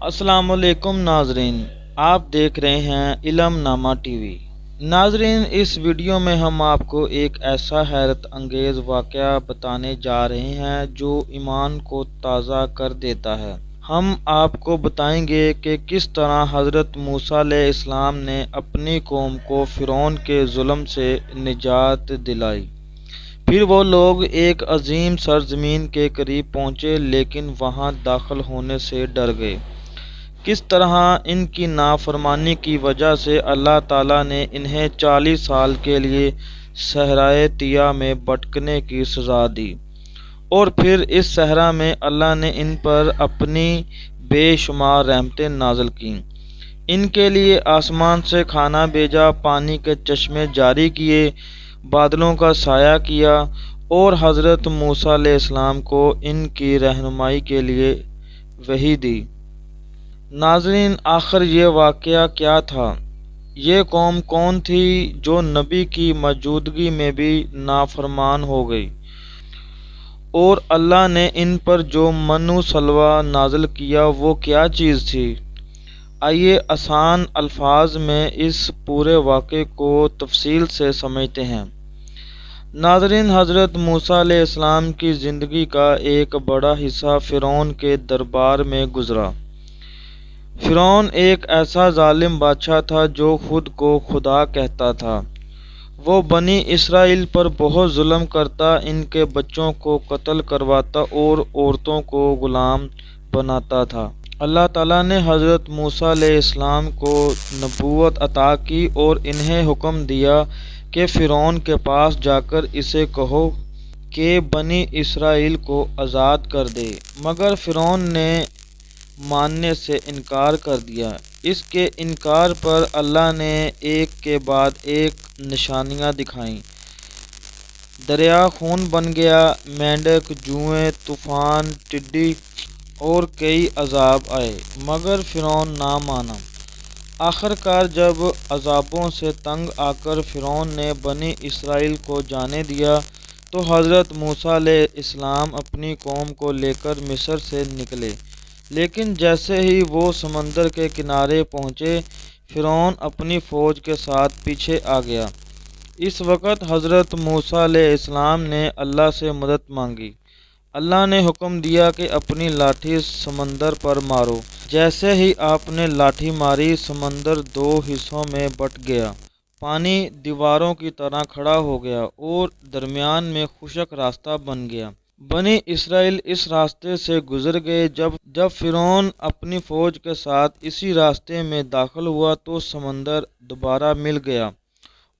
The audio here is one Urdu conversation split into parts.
السلام علیکم ناظرین، آپ دیکھ رہے ہیں علم نامہ ٹی وی۔ ناظرین، اس ویڈیو میں ہم آپ کو ایک ایسا حیرت انگیز واقعہ بتانے جا رہے ہیں جو ایمان کو تازہ کر دیتا ہے۔ ہم آپ کو بتائیں گے کہ کس طرح حضرت موسیٰ علیہ السلام نے اپنی قوم کو فرعون کے ظلم سے نجات دلائی۔ پھر وہ لوگ ایک عظیم سرزمین کے قریب پہنچے لیکن وہاں داخل ہونے سے ڈر گئے۔ کس طرح ان کی نافرمانی کی وجہ سے اللہ تعالیٰ نے انہیں 40 سال کے لیے صحرائے طیٰ میں بھٹکنے کی سزا دی، اور پھر اس صحرا میں اللہ نے ان پر اپنی بے شمار رحمتیں نازل کیں، ان کے لیے آسمان سے کھانا بھیجا، پانی کے چشمے جاری کیے، بادلوں کا سایہ کیا، اور حضرت موسیٰ علیہ السلام کو ان کی رہنمائی کے لیے وحی دی۔ ناظرین، آخر یہ واقعہ کیا تھا؟ یہ قوم کون تھی جو نبی کی موجودگی میں بھی نافرمان ہو گئی، اور اللہ نے ان پر جو من و سلوہ نازل کیا وہ کیا چیز تھی؟ آئیے آسان الفاظ میں اس پورے واقعے کو تفصیل سے سمجھتے ہیں۔ ناظرین، حضرت موسیٰ علیہ السلام کی زندگی کا ایک بڑا حصہ فرعون کے دربار میں گزرا۔ فرعون ایک ایسا ظالم بادشاہ تھا جو خود کو خدا کہتا تھا۔ وہ بنی اسرائیل پر بہت ظلم کرتا، ان کے بچوں کو قتل کرواتا اور عورتوں کو غلام بناتا تھا۔ اللہ تعالیٰ نے حضرت موسیٰ علیہ السلام کو نبوت عطا کی اور انہیں حکم دیا کہ فرعون کے پاس جا کر اسے کہو کہ بنی اسرائیل کو آزاد کر دے، مگر فرعون نے ماننے سے انکار کر دیا۔ اس کے انکار پر اللہ نے ایک کے بعد ایک نشانیاں دکھائیں۔ دریا خون بن گیا، مینڈک، جوئیں، طوفان، ٹڈی اور کئی عذاب آئے، مگر فرعون نہ مانا۔ آخر کار جب عذابوں سے تنگ آ کر فرعون نے بنی اسرائیل کو جانے دیا تو حضرت موسیٰ علیہ السلام اپنی قوم کو لے کر مصر سے نکلے، لیکن جیسے ہی وہ سمندر کے کنارے پہنچے، فرعون اپنی فوج کے ساتھ پیچھے آ گیا۔ اس وقت حضرت موسیٰ علیہ السلام نے اللہ سے مدد مانگی۔ اللہ نے حکم دیا کہ اپنی لاٹھی سمندر پر مارو۔ جیسے ہی آپ نے لاٹھی ماری، سمندر دو حصوں میں بٹ گیا، پانی دیواروں کی طرح کھڑا ہو گیا اور درمیان میں خشک راستہ بن گیا۔ بنی اسرائیل اس راستے سے گزر گئے۔ جب فرعون اپنی فوج کے ساتھ اسی راستے میں داخل ہوا تو سمندر دوبارہ مل گیا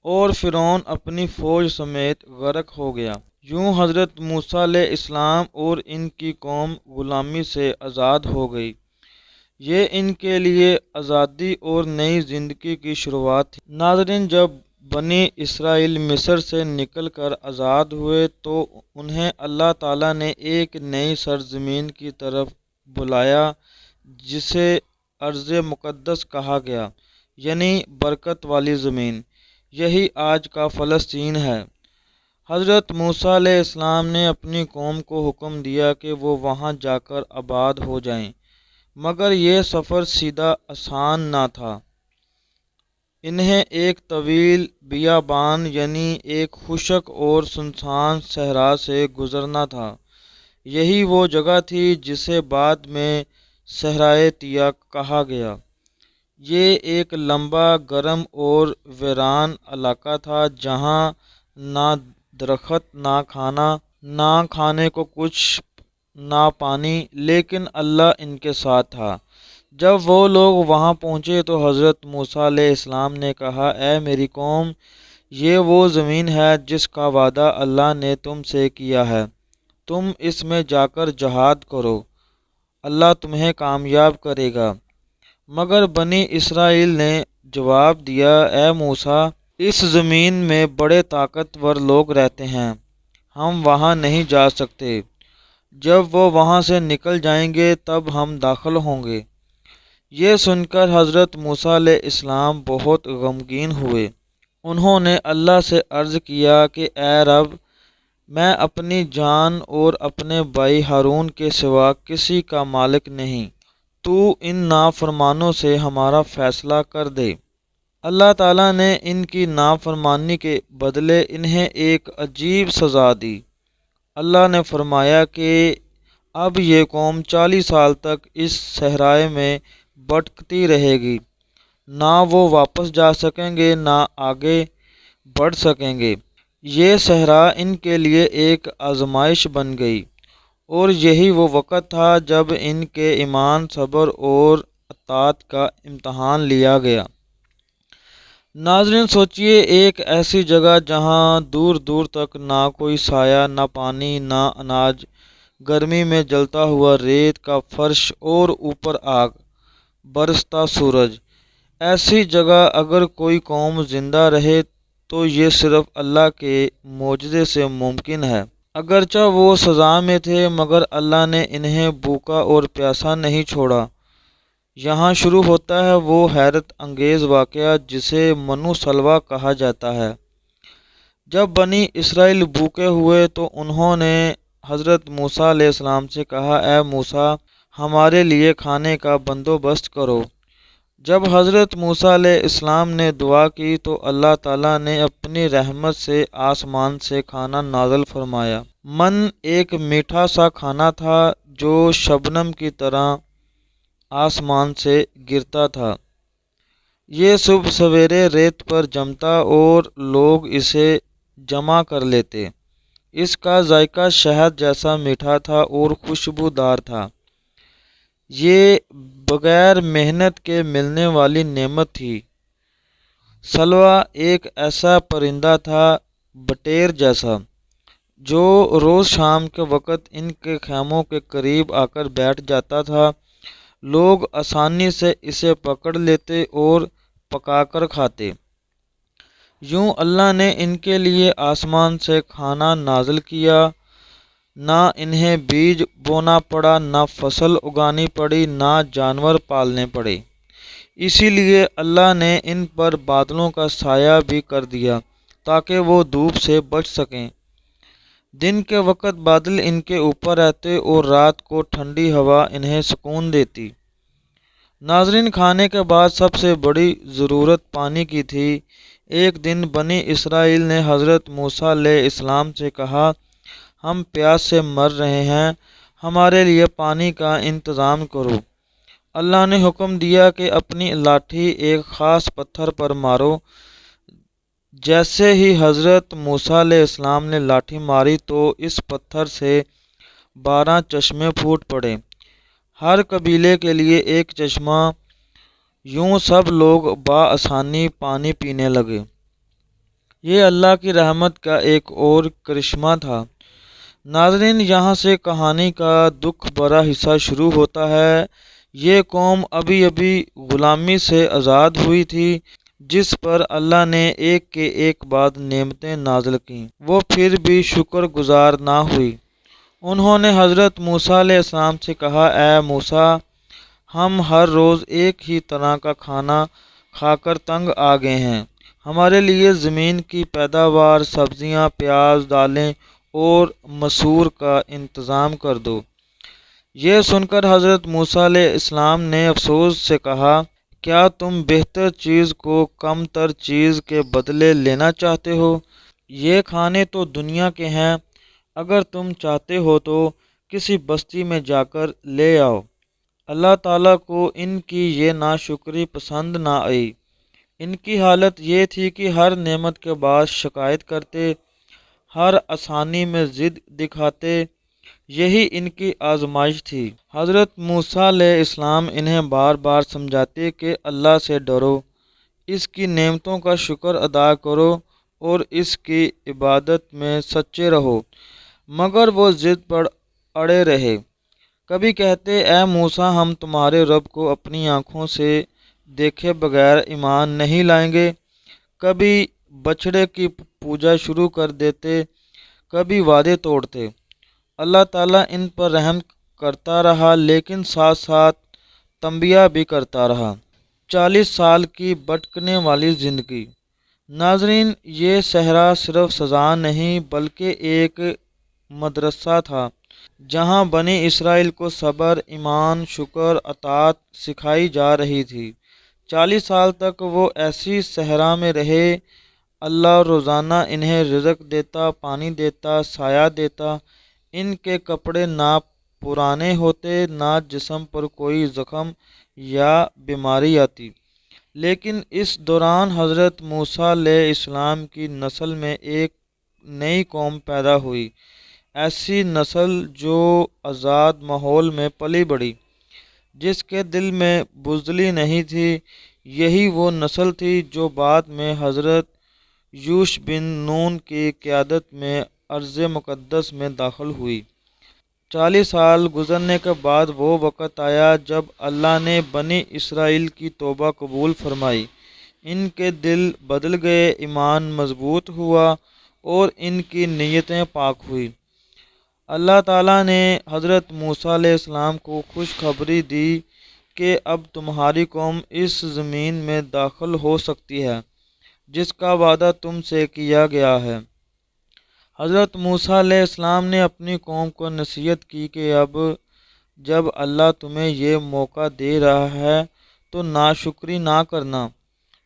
اور فرعون اپنی فوج سمیت غرق ہو گیا۔ یوں حضرت موسیٰ علیہ السلام اور ان کی قوم غلامی سے آزاد ہو گئی۔ یہ ان کے لیے آزادی اور نئی زندگی کی شروعات تھی۔ ناظرین، جب بنی اسرائیل مصر سے نکل کر آزاد ہوئے تو انہیں اللہ تعالیٰ نے ایک نئی سرزمین کی طرف بلایا جسے ارض مقدس کہا گیا، یعنی برکت والی زمین۔ یہی آج کا فلسطین ہے۔ حضرت موسیٰ علیہ السلام نے اپنی قوم کو حکم دیا کہ وہ وہاں جا کر آباد ہو جائیں، مگر یہ سفر سیدھا آسان نہ تھا۔ انہیں ایک طویل بیابان یعنی ایک خشک اور سنسان صحرا سے گزرنا تھا۔ یہی وہ جگہ تھی جسے بعد میں صحرائے طیٰ کہا گیا۔ یہ ایک لمبا، گرم اور ویران علاقہ تھا جہاں نہ درخت، نہ کھانے کو کچھ، نہ پانی، لیکن اللہ ان کے ساتھ تھا۔ جب وہ لوگ وہاں پہنچے تو حضرت موسیٰ علیہ السلام نے کہا، اے میری قوم، یہ وہ زمین ہے جس کا وعدہ اللہ نے تم سے کیا ہے، تم اس میں جا کر جہاد کرو، اللہ تمہیں کامیاب کرے گا۔ مگر بنی اسرائیل نے جواب دیا، اے موسیٰ، اس زمین میں بڑے طاقتور لوگ رہتے ہیں، ہم وہاں نہیں جا سکتے، جب وہ وہاں سے نکل جائیں گے تب ہم داخل ہوں گے۔ یہ سن کر حضرت موسیٰ علیہ السلام بہت غمگین ہوئے۔ انہوں نے اللہ سے عرض کیا کہ اے رب، میں اپنی جان اور اپنے بھائی ہارون کے سوا کسی کا مالک نہیں، تو ان نافرمانوں سے ہمارا فیصلہ کر دے۔ اللہ تعالیٰ نے ان کی نافرمانی کے بدلے انہیں ایک عجیب سزا دی۔ اللہ نے فرمایا کہ اب یہ قوم 40 سال تک اس صحرائے میں بھٹکتی رہے گی، نہ وہ واپس جا سکیں گے نہ آگے بڑھ سکیں گے۔ یہ صحرا ان کے لیے ایک آزمائش بن گئی، اور یہی وہ وقت تھا جب ان کے ایمان، صبر اور اطاعت کا امتحان لیا گیا۔ ناظرین، سوچئے ایک ایسی جگہ جہاں دور دور تک نہ کوئی سایہ، نہ پانی، نہ اناج، گرمی میں جلتا ہوا ریت کا فرش اور اوپر آگ، برستا سورج۔ ایسی جگہ اگر کوئی قوم زندہ رہے تو یہ صرف اللہ کے معجزے سے ممکن ہے۔ اگرچہ وہ سزا میں تھے مگر اللہ نے انہیں بھوکا اور پیاسا نہیں چھوڑا۔ یہاں شروع ہوتا ہے وہ حیرت انگیز واقعہ جسے منو سلویٰ کہا جاتا ہے۔ جب بنی اسرائیل بھوکے ہوئے تو انہوں نے حضرت موسیٰ علیہ السلام سے کہا، اے موسیٰ، ہمارے لیے کھانے کا بندوبست کرو۔ جب حضرت موسیٰ علیہ السلام نے دعا کی تو اللہ تعالیٰ نے اپنی رحمت سے آسمان سے کھانا نازل فرمایا۔ من ایک میٹھا سا کھانا تھا جو شبنم کی طرح آسمان سے گرتا تھا۔ یہ صبح سویرے ریت پر جمتا اور لوگ اسے جمع کر لیتے۔ اس کا ذائقہ شہد جیسا میٹھا تھا اور خوشبودار تھا۔ یہ بغیر محنت کے ملنے والی نعمت تھی۔ سلویٰ ایک ایسا پرندہ تھا، بٹیر جیسا، جو روز شام کے وقت ان کے خیموں کے قریب آ کر بیٹھ جاتا تھا۔ لوگ آسانی سے اسے پکڑ لیتے اور پکا کر کھاتے۔ یوں اللہ نے ان کے لیے آسمان سے کھانا نازل کیا۔ نہ انہیں بیج بونا پڑا، نہ فصل اگانی پڑی، نہ جانور پالنے پڑے۔ اسی لیے اللہ نے ان پر بادلوں کا سایہ بھی کر دیا تاکہ وہ دھوپ سے بچ سکیں۔ دن کے وقت بادل ان کے اوپر رہتے اور رات کو ٹھنڈی ہوا انہیں سکون دیتی۔ ناظرین، کھانے کے بعد سب سے بڑی ضرورت پانی کی تھی۔ ایک دن بنی اسرائیل نے حضرت موسیٰ علیہ السلام سے کہا، ہم پیاس سے مر رہے ہیں، ہمارے لیے پانی کا انتظام کرو۔ اللہ نے حکم دیا کہ اپنی لاٹھی ایک خاص پتھر پر مارو۔ جیسے ہی حضرت موسیٰ علیہ السلام نے لاٹھی ماری تو اس پتھر سے 12 چشمے پھوٹ پڑے، ہر قبیلے کے لیے ایک چشمہ۔ یوں سب لوگ بآسانی پانی پینے لگے۔ یہ اللہ کی رحمت کا ایک اور کرشمہ تھا۔ ناظرین، یہاں سے کہانی کا دکھ بھرا حصہ شروع ہوتا ہے۔ یہ قوم ابھی ابھی غلامی سے آزاد ہوئی تھی، جس پر اللہ نے ایک کے ایک بعد نعمتیں نازل کیں۔ وہ پھر بھی شکر گزار نہ ہوئی۔ انہوں نے حضرت موسیٰ علیہ السلام سے کہا، اے موسیٰ، ہم ہر روز ایک ہی طرح کا کھانا کھا کر تنگ آ گئے ہیں۔ ہمارے لیے زمین کی پیداوار، سبزیاں، پیاز، دالیں اور مسور کا انتظام کر دو۔ یہ سن کر حضرت موسیٰ علیہ السلام نے افسوس سے کہا، کیا تم بہتر چیز کو کم تر چیز کے بدلے لینا چاہتے ہو؟ یہ کھانے تو دنیا کے ہیں، اگر تم چاہتے ہو تو کسی بستی میں جا کر لے آؤ۔ اللہ تعالیٰ کو ان کی یہ ناشکری پسند نہ آئی۔ ان کی حالت یہ تھی کہ ہر نعمت کے بعد شکایت کرتے، ہر آسانی میں ضد دکھاتے۔ یہی ان کی آزمائش تھی۔ حضرت موسیٰ علیہ السلام انہیں بار بار سمجھاتے کہ اللہ سے ڈرو، اس کی نعمتوں کا شکر ادا کرو اور اس کی عبادت میں سچے رہو، مگر وہ ضد پر اڑے رہے۔ کبھی کہتے، اے موسیٰ، ہم تمہارے رب کو اپنی آنکھوں سے دیکھے بغیر ایمان نہیں لائیں گے۔ کبھی بچھڑے کی پوجا شروع کر دیتے، کبھی وعدے توڑتے۔ اللہ تعالیٰ ان پر رحم کرتا رہا لیکن ساتھ ساتھ تنبیہ بھی کرتا رہا۔ 40 سال کی بھٹکنے والی زندگی۔ ناظرین، یہ صحرا صرف سزا نہیں بلکہ ایک مدرسہ تھا۔ جہاں بنی اسرائیل کو صبر، ایمان، شکر، اطاعت سکھائی جا رہی تھی۔ 40 سال تک وہ ایسی صحرا میں رہے۔ اللہ روزانہ انہیں رزق دیتا، پانی دیتا، سایہ دیتا۔ ان کے کپڑے نہ پرانے ہوتے، نہ جسم پر کوئی زخم یا بیماری آتی۔ لیکن اس دوران حضرت موسیٰ علیہ السلام کی نسل میں ایک نئی قوم پیدا ہوئی، ایسی نسل جو آزاد ماحول میں پلی بڑھی، جس کے دل میں بزدلی نہیں تھی۔ یہی وہ نسل تھی جو بعد میں حضرت یوشع بن نون کی قیادت میں ارض مقدس میں داخل ہوئی۔ 40 سال گزرنے کے بعد وہ وقت آیا جب اللہ نے بنی اسرائیل کی توبہ قبول فرمائی۔ ان کے دل بدل گئے، ایمان مضبوط ہوا اور ان کی نیتیں پاک ہوئی۔ اللہ تعالیٰ نے حضرت موسیٰ علیہ السلام کو خوشخبری دی کہ اب تمہاری قوم اس زمین میں داخل ہو سکتی ہے جس کا وعدہ تم سے کیا گیا ہے۔ حضرت موسیٰ علیہ السلام نے اپنی قوم کو نصیحت کی کہ اب جب اللہ تمہیں یہ موقع دے رہا ہے تو ناشکری نہ کرنا،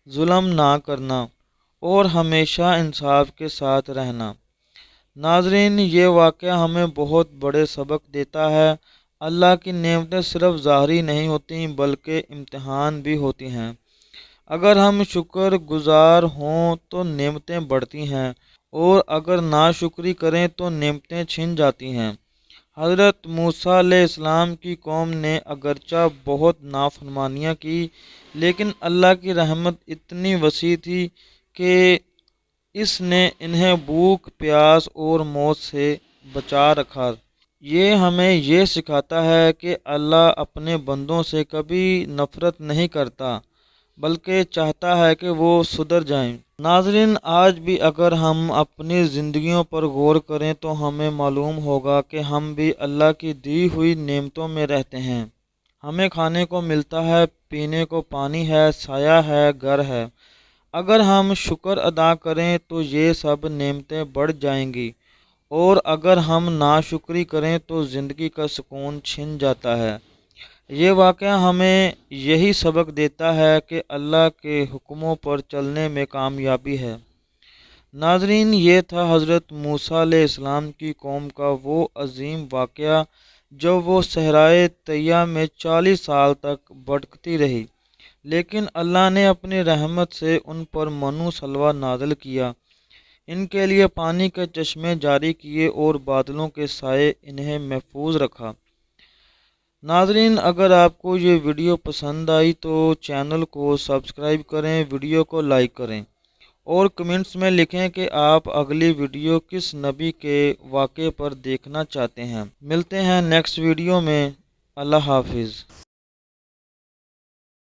ظلم نہ کرنا اور ہمیشہ انصاف کے ساتھ رہنا۔ ناظرین، یہ واقعہ ہمیں بہت بڑے سبق دیتا ہے۔ اللہ کی نعمتیں صرف ظاہری نہیں ہوتی بلکہ امتحان بھی ہوتی ہیں۔ اگر ہم شکر گزار ہوں تو نعمتیں بڑھتی ہیں اور اگر ناشکری کریں تو نعمتیں چھن جاتی ہیں۔ حضرت موسیٰ علیہ السلام کی قوم نے اگرچہ بہت نافرمانیاں کی، لیکن اللہ کی رحمت اتنی وسیع تھی کہ اس نے انہیں بھوک، پیاس اور موت سے بچا رکھا۔ یہ ہمیں یہ سکھاتا ہے کہ اللہ اپنے بندوں سے کبھی نفرت نہیں کرتا بلکہ چاہتا ہے کہ وہ سدھر جائیں۔ ناظرین، آج بھی اگر ہم اپنی زندگیوں پر غور کریں تو ہمیں معلوم ہوگا کہ ہم بھی اللہ کی دی ہوئی نعمتوں میں رہتے ہیں۔ ہمیں کھانے کو ملتا ہے، پینے کو پانی ہے، سایہ ہے، گھر ہے۔ اگر ہم شکر ادا کریں تو یہ سب نعمتیں بڑھ جائیں گی اور اگر ہم ناشکری کریں تو زندگی کا سکون چھن جاتا ہے۔ یہ واقعہ ہمیں یہی سبق دیتا ہے کہ اللہ کے حکموں پر چلنے میں کامیابی ہے۔ ناظرین، یہ تھا حضرت موسیٰ علیہ السلام کی قوم کا وہ عظیم واقعہ جب وہ صحرائے طیہ میں 40 سال تک بھٹکتی رہی، لیکن اللہ نے اپنی رحمت سے ان پر منو سلویٰ نازل کیا، ان کے لیے پانی کے چشمے جاری کیے اور بادلوں کے سائے انہیں محفوظ رکھا۔ ناظرین، اگر آپ کو یہ ویڈیو پسند آئی تو چینل کو سبسکرائب کریں، ویڈیو کو لائک کریں اور کمنٹس میں لکھیں کہ آپ اگلی ویڈیو کس نبی کے واقعے پر دیکھنا چاہتے ہیں۔ ملتے ہیں نیکسٹ ویڈیو میں۔ اللہ حافظ۔